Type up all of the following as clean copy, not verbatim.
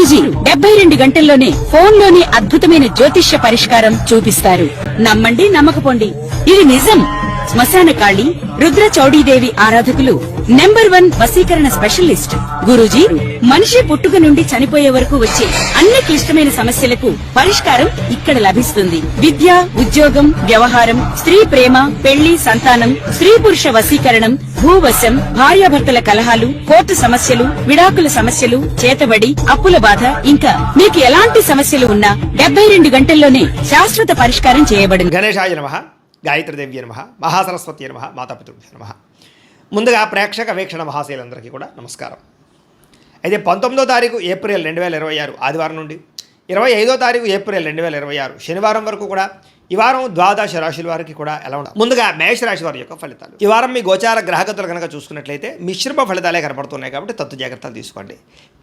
గురూజీ 72 గంటల్లోనే ఫోన్లోని అద్భుతమైన జ్యోతిష్య పరిష్కారం చూపిస్తారు. నమ్మండి, నమ్మకపోండి, ఇది నిజం. శ్మశాన కాళి రుద్ర చౌడీదేవి ఆరాధకులు నంబర్ 1 వశీకరణ స్పెషలిస్ట్. గురూజీ మనిషి పుట్టుక నుండి చనిపోయే వరకు వచ్చే అన్ని క్లిష్టమైన సమస్యలకు పరిష్కారం ఇక్కడ లభిస్తుంది. విద్య, ఉద్యోగం, వ్యవహారం, స్త్రీ ప్రేమ, పెళ్లి, సంతానం, స్త్రీ పురుష వశీకరణం, భూవశం, భార్యాభర్తల కలహాలు, కోర్టు సమస్యలు, విడాకుల సమస్యలు, చేతబడి, అప్పుల బాధ, ఇంకా మీకు ఎలాంటి సమస్యలు ఉన్నా 72 గంటల్లోనే శాశ్వత పరిష్కారం చేయబడింది. గణేశాయ నమః, గాయత్రీదేవి నమః, మహాసరస్వతి నమః, మాతాపితృభ్యో నమః. ముందుగా ప్రేక్షక వీక్షణ మహాశయులందరికీ కూడా నమస్కారం. అయితే 19వ తారీఖు ఏప్రిల్ 2026 ఆదివారం నుండి 25వ తారీఖు ఏప్రిల్ 2026 శనివారం వరకు కూడా ఈ వారం ద్వాదశ రాశుల వారికి కూడా ఎలా ఉండాలి. ముందుగా మేషరాశి వారి యొక్క ఫలితాలు. ఈ వారం మీ గోచార గ్రహగతులు కనుక చూసుకున్నట్లయితే మిశ్రమ ఫలితాలే కనపడుతున్నాయి కాబట్టి తత్తు జాగ్రత్తలు తీసుకోండి.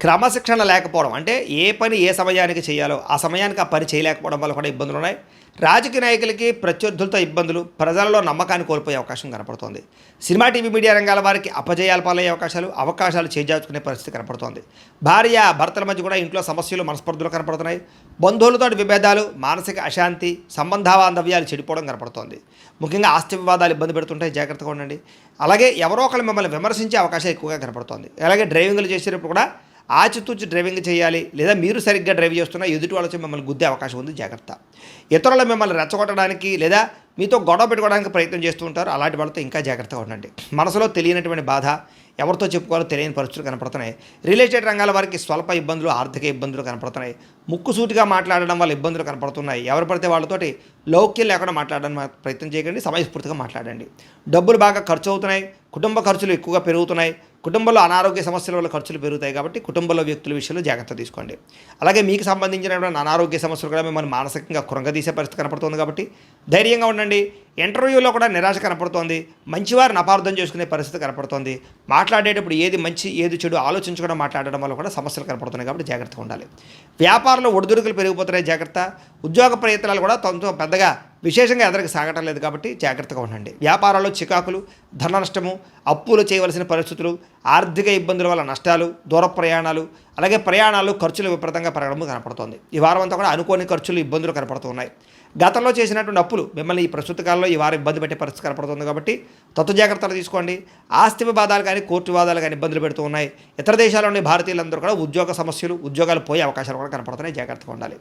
క్రమశిక్షణ లేకపోవడం అంటే ఏ పని ఏ సమయానికి చేయాలో ఆ సమయానికి ఆ పని చేయలేకపోవడం వల్ల కూడా ఇబ్బందులు ఉన్నాయి. రాజకీయ నాయకులకి ప్రత్యర్థులతో ఇబ్బందులు, ప్రజలలో నమ్మకాన్ని కోల్పోయే అవకాశం కనపడుతోంది. సినిమా, టీవీ, మీడియా రంగాల వారికి అపజయాలు పాలయ్యే అవకాశాలు చేజార్చుకునే పరిస్థితి కనపడుతోంది. భార్య భర్తల మధ్య కూడా ఇంట్లో సమస్యలు, మనస్పర్ధలు కనపడుతున్నాయి. బంధువులతో విభేదాలు, మానసిక అశాంతి, సంబంధాబాంధవ్యాలు చెడిపోవడం కనపడుతోంది. ముఖ్యంగా ఆస్తి వివాదాలు ఇబ్బంది పెడుతుంటాయి, జాగ్రత్తగా ఉండండి. అలాగే ఎవరో ఒకరు మిమ్మల్ని విమర్శించే అవకాశం ఎక్కువగా కనపడుతోంది. అలాగే డ్రైవింగ్లు చేసేటప్పుడు కూడా ఆచితూచి డ్రైవింగ్ చేయాలి, లేదా మీరు సరిగ్గా డ్రైవ్ చేస్తున్నా ఎదుటి వాళ్ళతో మిమ్మల్ని గుద్దే అవకాశం ఉంది, జాగ్రత్త. ఇతరులు మిమ్మల్ని రెచ్చగొట్టడానికి లేదా మీతో గొడవ పెట్టుకోవడానికి ప్రయత్నం చేస్తూ ఉంటారు, అలాంటి వాళ్ళతో ఇంకా జాగ్రత్తగా ఉండండి. మనసులో తెలియనటువంటి బాధ, ఎవరితో చెప్పుకోవాలో తెలియని పరిస్థితులు కనపడుతున్నాయి. రియల్ ఎస్టేట్ రంగాల వారికి స్వల్ప ఇబ్బందులు, ఆర్థిక ఇబ్బందులు కనపడుతున్నాయి. ముక్కుసూటిగా మాట్లాడడం వల్ల ఇబ్బందులు కనపడుతున్నాయి. ఎవరు పడితే వాళ్ళతోటి లౌక్యం లేకుండా మాట్లాడడానికి ప్రయత్నం చేయకండి, సమయస్ఫూర్తిగా మాట్లాడండి. డబ్బులు బాగా ఖర్చు అవుతున్నాయి, కుటుంబ ఖర్చులు ఎక్కువగా పెరుగుతున్నాయి. కుటుంబంలో అనారోగ్య సమస్యల వల్ల ఖర్చులు పెరుగుతాయి కాబట్టి కుటుంబంలో వ్యక్తుల విషయంలో జాగ్రత్త తీసుకోండి. అలాగే మీకు సంబంధించినటువంటి అనారోగ్య సమస్యలు కూడా మిమ్మల్ని మానసికంగా కృంగదీసే పరిస్థితి కనపడుతుంది కాబట్టి ధైర్యంగా ఉండండి. ఇంటర్వ్యూలో కూడా నిరాశ కనపడుతోంది. మంచివారిని అపార్థం చేసుకునే పరిస్థితి కనపడుతోంది. మాట్లాడేటప్పుడు ఏది మంచి ఏది చెడు ఆలోచించకుండా మాట్లాడడం వల్ల కూడా సమస్యలు కనపడుతున్నాయి కాబట్టి జాగ్రత్తగా ఉండాలి. వ్యాపారంలో ఒడిదుడుకులు పెరిగిపోతున్నాయి, జాగ్రత్త. ఉద్యోగ ప్రయత్నాలు కూడా పెద్దగా విశేషంగా ఎదరికి సాగటం లేదు కాబట్టి జాగ్రత్తగా ఉండండి. వ్యాపారాల్లో చికాకులు, ధన నష్టము, అప్పులు చేయవలసిన పరిస్థితులు, ఆర్థిక ఇబ్బందుల వల్ల నష్టాలు, దూర ప్రయాణాలు, అలాగే ప్రయాణాలు ఖర్చులు విపరీతంగా పెరగడం కనపడుతోంది. ఈ వారం అంతా కూడా అనుకోని ఖర్చులు, ఇబ్బందులు కనపడుతున్నాయి. గతంలో చేసినటువంటి అప్పులు మిమ్మల్ని ఈ ప్రస్తుత కాలంలో ఈ వారం ఇబ్బంది పెట్టే పరిస్థితి కనపడుతుంది కాబట్టి తత్వ జాగ్రత్తలు తీసుకోండి. ఆస్తి వివాదాలు కానీ, కోర్టు వివాదాలు కానీ ఇబ్బందులు పెడుతూ ఉన్నాయి. ఇతర దేశాల్లోని భారతీయులందరూ కూడా ఉద్యోగ సమస్యలు, ఉద్యోగాలు పోయే అవకాశాలు కూడా కనపడుతున్నాయి, జాగ్రత్తగా ఉండాలి.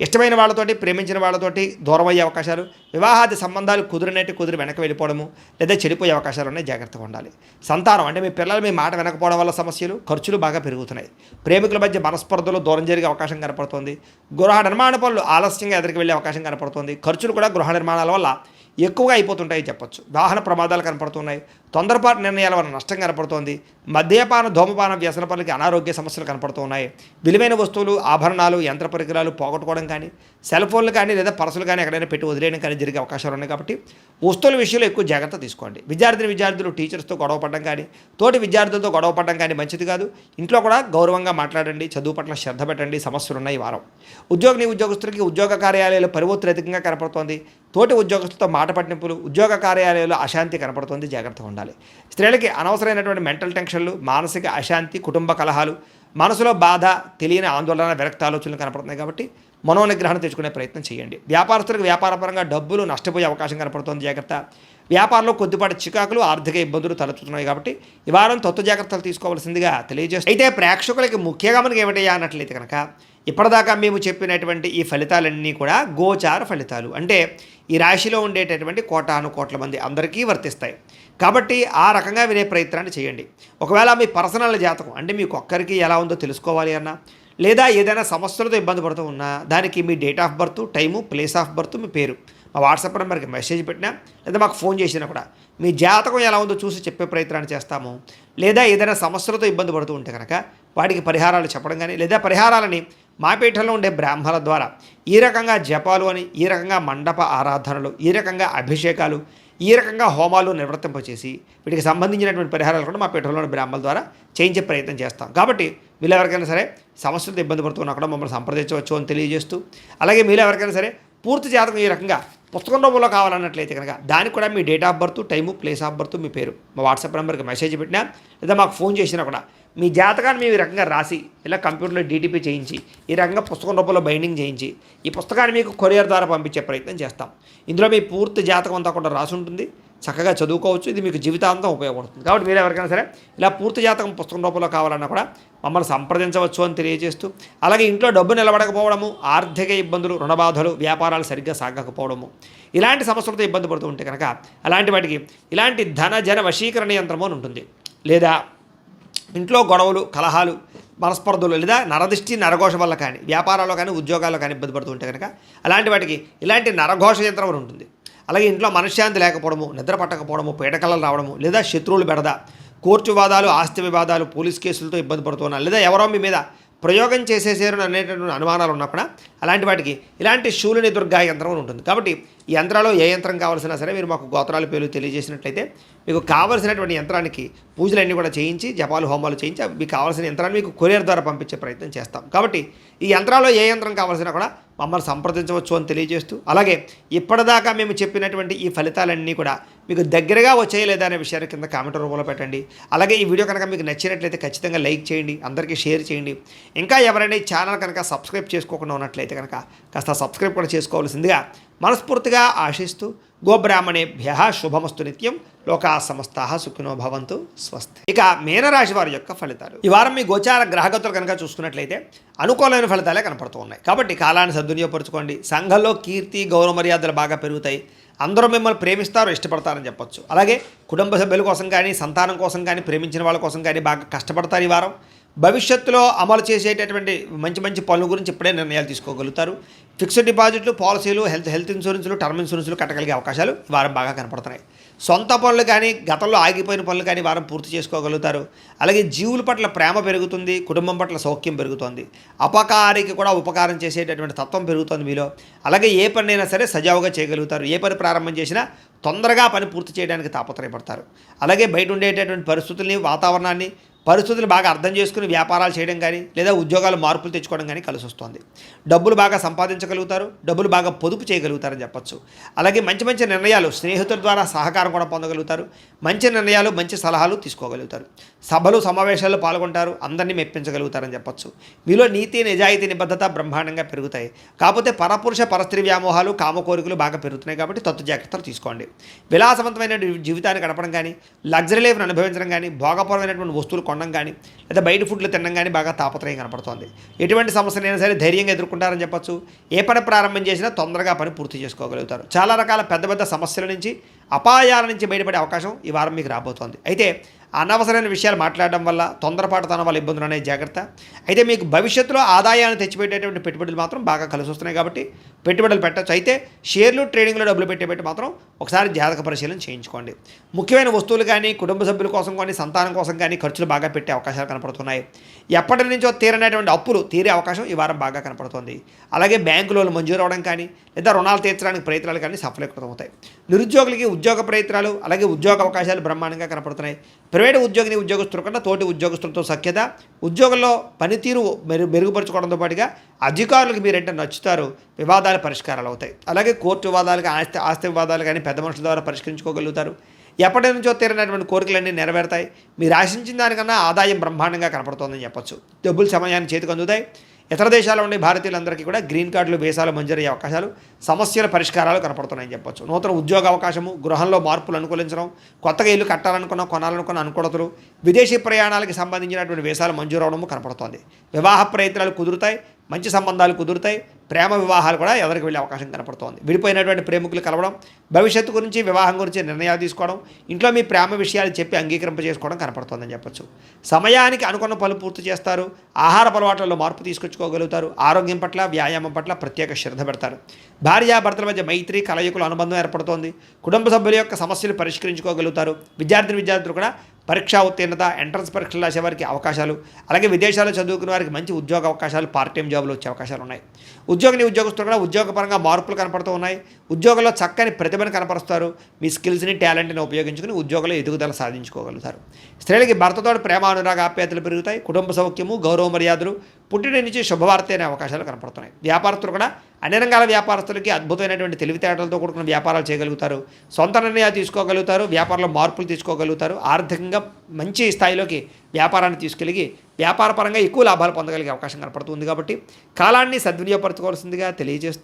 ఇష్టమైన వాళ్ళతోటి, ప్రేమించిన వాళ్ళతోటి దూరం అయ్యే అవకాశాలు, వివాహాది సంబంధాలు కుదిరి వెనక్కి వెళ్ళిపోవడము లేదా చెడిపోయే అవకాశాలు ఉన్నాయి, జాగ్రత్తగా ఉండాలి. సంతానం అంటే మీ పిల్లలు మీ మాట వినకపోవడం వల్ల సమస్యలు, ఖర్చులు బాగా పెరుగుతున్నాయి. ప్రేమికుల మధ్య మనస్పర్ధలు దూరం జరిగే అవకాశం కనపడుతోంది. గృహ నిర్మాణ పనులు ఆలస్యంగా ఎదురికి వెళ్ళే అవకాశం కనపడుతుంది. ఖర్చులు కూడా గృహ నిర్మాణాల వల్ల ఎక్కువగా అయిపోతుంటాయి చెప్పొచ్చు. వాహన ప్రమాదాలు కనపడుతున్నాయి. తొందరపాటు నిర్ణయాల వల్ల నష్టం కనపడుతోంది. మద్యపాన, ధూమపాన, వ్యసన పనులకి అనారోగ్య సమస్యలు కనపడుతున్నాయి. విలువైన వస్తువులు, ఆభరణాలు, యంత్ర పరికరాలు పోగొట్టుకోవడం కానీ, సెల్ ఫోన్లు కానీ లేదా పర్సులు కానీ ఎక్కడైనా పెట్టి వదిలేయడం కానీ జరిగే అవకాశాలు ఉన్నాయి కాబట్టి వస్తువుల విషయంలో ఎక్కువ జాగ్రత్త తీసుకోండి. విద్యార్థులు టీచర్స్తో గొడవపడడం కానీ, తోటి విద్యార్థులతో గొడవపడడం కానీ మంచిది కాదు. ఇంట్లో కూడా గౌరవంగా మాట్లాడండి, చదువు పట్ల శ్రద్ధ పెట్టండి. సమస్యలు ఉన్నాయి ఈ వారం. ఉద్యోగస్తులకి ఉద్యోగ కార్యాలయాలు పరివొత్తులు అధికంగా కనపడుతోంది. తోటి ఉద్యోగస్తులతో మాట పట్టింపులు, ఉద్యోగ కార్యాలయాల్లో అశాంతి కనపడుతుంది, జాగ్రత్తగా ఉండాలి. స్త్రీలకి అనవసరమైనటువంటి మెంటల్ టెన్షన్లు, మానసిక అశాంతి, కుటుంబ కలహాలు, మనసులో బాధ, తెలియని ఆందోళన, విరక్త ఆలోచనలు కనపడుతున్నాయి కాబట్టి మనోనిగ్రహణ తెచ్చుకునే ప్రయత్నం చేయండి. వ్యాపారస్తులకు వ్యాపారపరంగా డబ్బులు నష్టపోయే అవకాశం కనపడుతుంది, జాగ్రత్త. వ్యాపారంలో కొద్దిపాటి చికాకులు, ఆర్థిక ఇబ్బందులు తలెత్తుతున్నాయి కాబట్టి ఈ వారం తత్వ జాగ్రత్తలు తీసుకోవాల్సిందిగా తెలియజేస్తుంది. అయితే ప్రేక్షకులకి ముఖ్యంగా మనకి ఏమిటయ్యా అన్నట్లయితే కనుక ఇప్పటిదాకా మేము చెప్పినటువంటి ఈ ఫలితాలన్నీ కూడా గోచార ఫలితాలు, అంటే ఈ రాశిలో ఉండేటటువంటి కోటాను కోట్ల మంది అందరికీ వర్తిస్తాయి కాబట్టి ఆ రకంగా వినే ప్రయత్నాన్ని చేయండి. ఒకవేళ మీ పర్సనల్ జాతకం అంటే మీకు ఒక్కరికి ఎలా ఉందో తెలుసుకోవాలి అన్నా, లేదా ఏదైనా సమస్యలతో ఇబ్బంది పడుతూ ఉన్నా దానికి మీ date of birth, time, place of birth, మీ పేరు మా వాట్సాప్ నెంబర్కి మెసేజ్ పెట్టినా లేదా మాకు ఫోన్ చేసినా కూడా మీ జాతకం ఎలా ఉందో చూసి చెప్పే ప్రయత్నాన్ని చేస్తాము. లేదా ఏదైనా సమస్యలతో ఇబ్బంది పడుతూ ఉంటే కనుక వాటికి పరిహారాలు చెప్పడం కానీ, లేదా పరిహారాలని మా పీఠంలో ఉండే బ్రాహ్మణుల ద్వారా ఈ రకంగా జపాలు అని, ఈ రకంగా మండప ఆరాధనలు, ఈ రకంగా అభిషేకాలు, ఈ రకంగా హోమాలు నిర్వర్తింపచేసి వీటికి సంబంధించినటువంటి పరిహారాలు కూడా మా పీఠంలోని బ్రాహ్మణుల ద్వారా చేయించే ప్రయత్నం చేస్తాం. కాబట్టి మీరు ఎవరికైనా సరే సమస్యలతో ఇబ్బంది పడుతున్నా కూడా మమ్మల్ని సంప్రదించవచ్చు అని తెలియజేస్తూ, అలాగే మీరు ఎవరికైనా సరే పూర్తి జాతకం ఈ రకంగా పుస్తకం రూపంలో కావాలన్నట్లయితే కనుక దానికి కూడా మీ date of birth, time, place of birth, మీ పేరు మా వాట్సాప్ నెంబర్కి మెసేజ్ పెట్టినా లేదా మాకు ఫోన్ చేసినా కూడా మీ జాతకాన్ని మేము ఈ రకంగా రాసి ఇలా కంప్యూటర్లో డీటీపీ చేయించి ఈ రకంగా పుస్తకం రూపంలో బైండింగ్ చేయించి ఈ పుస్తకాన్ని మీకు కొరియర్ ద్వారా పంపించే ప్రయత్నం చేస్తాం. ఇందులో మీ పూర్తి జాతకం అంతా కూడా రాసి ఉంటుంది. చక్కగా చదువుకోవచ్చు. ఇది మీకు జీవితాంతం ఉపయోగపడుతుంది. కాబట్టి మీరు ఎవరికైనా సరే ఇలా పూర్తి జాతకం పుస్తకం రూపంలో కావాలన్నా కూడా మమ్మల్ని సంప్రదించవచ్చు అని తెలియజేస్తూ, అలాగే ఇంట్లో డబ్బు నిలబడకపోవడము, ఆర్థిక ఇబ్బందులు, రుణబాధలు, వ్యాపారాలు సరిగ్గా సాగకపోవడము, ఇలాంటి సమస్యలతో ఇబ్బంది పడుతూ ఉంటే కనుక అలాంటి వాటికి ఇలాంటి ధన జన వశీకరణ యంత్రము అని ఉంటుంది. లేదా ఇంట్లో గొడవలు, కలహాలు, మనస్పర్ధలు లేదా నరదిష్టి నరఘోష వల్ల కానీ వ్యాపారాల్లో కానీ ఉద్యోగాల్లో కానీ ఇబ్బంది పడుతూ ఉంటే కనుక అలాంటి వాటికి ఇలాంటి నరఘోష యంత్రం అని ఉంటుంది. అలాగే ఇంట్లో మనశ్శాంతి లేకపోవడము, నిద్ర పట్టకపోవడము, పీడకలలు రావడము, లేదా శత్రువులు బెడద, కోర్టు వివాదాలు, ఆస్తి వివాదాలు, పోలీస్ కేసులతో ఇబ్బంది పడుతున్నారు, లేదా ఎవరో మీ మీద ప్రయోగం చేసేసారు అనేటటువంటి అనుమానాలు ఉన్నా కూడా అలాంటి వాటికి ఇలాంటి శూలిని దుర్గా యంత్రం అని ఉంటుంది. కాబట్టి ఈ యంత్రాల్లో ఏ యంత్రం కావాల్సినా సరే మీరు మాకు గోత్రాల పేర్లు తెలియజేసినట్లయితే మీకు కావాల్సినటువంటి యంత్రానికి పూజలన్నీ కూడా చేయించి జపాలు హోమాలు చేయించి మీకు కావాల్సిన యంత్రాన్ని మీకు కొరియర్ ద్వారా పంపించే ప్రయత్నం చేస్తాం. కాబట్టి ఈ యంత్రాల్లో ఏ యంత్రం కావాల్సినా కూడా మమ్మల్ని సంప్రదించవచ్చు అని తెలియజేస్తూ, అలాగే ఇప్పటిదాకా మేము చెప్పినటువంటి ఈ ఫలితాలన్నీ కూడా మీకు దగ్గరగా వచ్చాయి లేదా అనే విషయాన్ని కింద కామెంట్ రూపంలో పెట్టండి. అలాగే ఈ వీడియో కనుక మీకు నచ్చినట్లయితే ఖచ్చితంగా లైక్ చేయండి, అందరికీ షేర్ చేయండి. ఇంకా ఎవరైనా ఈ ఛానల్ కనుక సబ్స్క్రైబ్ చేసుకోకుండా ఉన్నట్లయితే కనుక కాస్త సబ్స్క్రైబ్ కూడా చేసుకోవాల్సిందిగా మనస్ఫూర్తిగా ఆశిస్తూ, గోబ్రాహ్మణేభ్యః శుభమస్తు నిత్యం, లోకా సమస్తాః సుఖినో భవంతు, స్వస్తి. ఇక మీనరాశి వారి యొక్క ఫలితాలు. ఈ వారం మీ గోచార గ్రహగతులు కనుక చూసుకున్నట్లయితే అనుకూలమైన ఫలితాలే కనపడుతూ ఉన్నాయి. కాబట్టి కాలాన్ని సద్వినియోగపరచుకోండి. సంఘంలో కీర్తి గౌరవ మర్యాదలు బాగా పెరుగుతాయి. అందరూ మిమ్మల్ని ప్రేమిస్తారు, ఇష్టపడతారని చెప్పొచ్చు. అలాగే కుటుంబ సభ్యుల కోసం కానీ సంతానం కోసం కానీ ప్రేమించిన వాళ్ళ కోసం కానీ బాగా కష్టపడతారు ఈ వారం. భవిష్యత్తులో అమలు చేసేటటువంటి మంచి మంచి పనుల గురించి ఇప్పుడే నిర్ణయాలు తీసుకోగలుగుతారు. ఫిక్స్డ్ డిపాజిట్లు, పాలసీలు, హెల్త్ ఇన్సూరెన్స్లు, టర్మ్ ఇన్సూరెన్స్లు కట్టగలిగే అవకాశాలు ఈ వారం బాగా కనపడుతున్నాయి. సొంత పనులు కానీ గతంలో ఆగిపోయిన పనులు కానీ వారం పూర్తి చేసుకోగలుగుతారు. అలాగే జీవుల పట్ల ప్రేమ పెరుగుతుంది, కుటుంబం పట్ల సౌఖ్యం పెరుగుతుంది, అపకారికి కూడా ఉపకారం చేసేటటువంటి తత్వం పెరుగుతుంది మీలో. అలాగే ఏ పనైనా సరే సజావుగా చేయగలుగుతారు. ఏ పని ప్రారంభం చేసినా తొందరగా పని పూర్తి చేయడానికి తాపత్రయపడతారు. అలాగే బయట ఉండేటటువంటి పరిస్థితుల్ని, వాతావరణాన్ని, పరిస్థితులు బాగా అర్థం చేసుకుని వ్యాపారాలు చేయడం కానీ లేదా ఉద్యోగాలు మార్పులు తెచ్చుకోవడం కానీ కలిసి వస్తుంది. డబ్బులు బాగా సంపాదించగలుగుతారు, డబ్బులు బాగా పొదుపు చేయగలుగుతారని చెప్పొచ్చు. అలాగే మంచి మంచి నిర్ణయాలు, స్నేహితుల ద్వారా సహకారం కూడా పొందగలుగుతారు. మంచి నిర్ణయాలు, మంచి సలహాలు తీసుకోగలుగుతారు. సభలు సమావేశాల్లో పాల్గొంటారు, అందరినీ మెప్పించగలుగుతారని చెప్పొచ్చు. మీలో నీతి, నిజాయితీ, నిబద్ధత బ్రహ్మాండంగా పెరుగుతాయి. కాకపోతే పరపురుష పరస్త్రీ వ్యామోహాలు, కామ కోరికలు బాగా పెరుగుతున్నాయి. కాబట్టి తత్తు జాగ్రత్తలు తీసుకోండి. విలాసవంతమైన జీవితాన్ని గడపడం కానీ, లగ్జరీ లైఫ్ను అనుభవించడం కానీ, భోగపరమైనటువంటి వస్తువులు కొనడం కానీ లేదా బయట ఫుడ్లు తినడం కానీ బాగా తాపత్రయం కనపడుతోంది. ఎటువంటి సమస్యలైనా సరే ధైర్యంగా ఎదుర్కొంటారని చెప్పొచ్చు. ఏ పని ప్రారంభం చేసినా తొందరగా పని పూర్తి చేసుకోగలుగుతారు. చాలా రకాల పెద్ద పెద్ద సమస్యల నుంచి, అపాయాల నుంచి బయటపడే అవకాశం ఈ వారం మీకు రాబోతోంది. అయితే అనవసరమైన విషయాలు మాట్లాడడం వల్ల, తొందరపాటుతనం వల్ల ఇబ్బందులు అనేది జాగ్రత్త. అయితే మీకు భవిష్యత్తులో ఆదాయాన్ని తెచ్చిపెట్టేటువంటి పెట్టుబడులు మాత్రం బాగా కలిసి వస్తున్నాయి. కాబట్టి పెట్టుబడులు పెట్టచ్చు. అయితే షేర్లు, ట్రేడింగ్లో డబ్బులు పెట్టేబెట్టి మాత్రం ఒకసారి జాతక పరిశీలన చేయించుకోండి. ముఖ్యమైన వస్తువులు కానీ, కుటుంబ సభ్యుల కోసం కానీ, సంతానం కోసం కానీ ఖర్చులు బాగా పెట్టే అవకాశాలు కనపడుతున్నాయి. ఎప్పటి నుంచో తీరనేటువంటి అప్పులు తీరే అవకాశం ఈ వారం బాగా కనపడుతుంది. అలాగే బ్యాంకు లోన్లు మంజూరు అవడం కానీ లేదా రుణాలు తీర్చడానికి ప్రయత్నాలు కానీ సఫలీకృతమవుతాయి. నిరుద్యోగులకి ఉద్యోగ ప్రయత్నాలు, అలాగే ఉద్యోగ అవకాశాలు బ్రహ్మాండంగా కనపడుతున్నాయి. ప్రైవేటు ఉద్యోగిని ఉద్యోగస్తుల కన్నా తోటి ఉద్యోగస్తులతో సఖ్యత, ఉద్యోగంలో పనితీరు మెరుగుపరుచుకోవడంతో పాటుగా అధికారులకు మీరంటే నచ్చుతారు, వివాదాలు పరిష్కారాలు అవుతాయి. అలాగే కోర్టు వివాదాలు కానీ, ఆస్తి వివాదాలు కానీ పెద్ద మనుషుల ద్వారా పరిష్కరించుకోగలుగుతారు. ఎప్పటి నుంచో తీరినటువంటి కోరికలన్నీ నెరవేరుతాయి. మీరు ఆశించిన దానికన్నా ఆదాయం బ్రహ్మాండంగా కనపడుతోందని చెప్పొచ్చు. డబ్బులు సమయాన్ని చేతికి అందుతాయి. ఇతర దేశాల్లో ఉండే భారతీయులందరికీ కూడా గ్రీన్ కార్డులు, వీసాలు మంజూరయ్యే అవకాశాలు, సమస్యల పరిష్కారాలు కనపడుతున్నాయని చెప్పొచ్చు. నూతన ఉద్యోగ అవకాశము, గృహంలో మార్పులు అనుకూలించడం, కొత్తగా ఇల్లు కట్టాలనుకున్న, కొనాలనుకున్న అనుకూలతలు, విదేశీ ప్రయాణాలకు సంబంధించినటువంటి వీసాలు మంజూరు అవడము కనపడుతోంది. వివాహ ప్రయత్నాలు కుదురుతాయి, మంచి సంబంధాలు కుదురుతాయి. ప్రేమ వివాహాలు కూడా ఎవరికి వెళ్ళే అవకాశం కనపడుతోంది. విడిపోయినటువంటి ప్రేమికులు కలవడం, భవిష్యత్తు గురించి, వివాహం గురించి నిర్ణయాలు తీసుకోవడం, ఇంట్లో మీ ప్రేమ విషయాలు చెప్పి అంగీకరింపజేసుకోవడం కనపడుతోందని చెప్పొచ్చు. సమయానికి అనుకున్న పనులు పూర్తి చేస్తారు. ఆహార అలవాట్లలో మార్పు తీసుకొచ్చుకోగలుగుతారు. ఆరోగ్యం పట్ల, వ్యాయామం పట్ల ప్రత్యేక శ్రద్ధ పెడతారు. భార్యాభర్తల మధ్య మైత్రి, కలయికలు, అనుబంధం ఏర్పడుతోంది. కుటుంబ సభ్యుల యొక్క సమస్యలు పరిష్కరించుకోగలుగుతారు. విద్యార్థులు కూడా పరీక్షా ఉత్తీర్ణత, ఎంట్రన్స్ పరీక్షలు రాసే వారికి అవకాశాలు, అలాగే విదేశాల్లో చదువుకునే వారికి మంచి ఉద్యోగ అవకాశాలు, పార్ట్ టైం జాబులు వచ్చే అవకాశాలు ఉన్నాయి. ఉద్యోగస్తులు కూడా ఉద్యోగపరంగా మార్పులు కనపడుతూ ఉన్నాయి. ఉద్యోగంలో చక్కని ప్రతిభను కనపరుస్తారు. మీ స్కిల్స్ని, టాలెంట్ని ఉపయోగించుకుని ఉద్యోగంలో ఎదుగుదల సాధించుకోగలుగుతారు. స్త్రీలకి భర్తతో ప్రేమ, అనురాగ, ఆప్యాయతలు పెరుగుతాయి. కుటుంబ సౌఖ్యము, గౌరవ మర్యాదలు, పుట్టిన నుంచి శుభవార్త అనే అవకాశాలు కనపడుతున్నాయి. వ్యాపారస్తులు కూడా అన్ని రంగాల వ్యాపారస్తులకి అద్భుతమైనటువంటి తెలివితేటలతో కూడుకున్న వ్యాపారాలు చేయగలుగుతారు, సొంత నిర్ణయాలు తీసుకోగలుగుతారు, వ్యాపారంలో మార్పులు తీసుకోగలుగుతారు, ఆర్థికంగా మంచి స్థాయిలోకి వ్యాపారాన్ని తీసుకెళ్ళి వ్యాపారపరంగా ఎక్కువ లాభాలు పొందగలిగే అవకాశం కనపడుతుంది. కాబట్టి కాలాన్ని సద్వినియోగపరచుకోవాల్సిందిగా తెలియజేస్తూ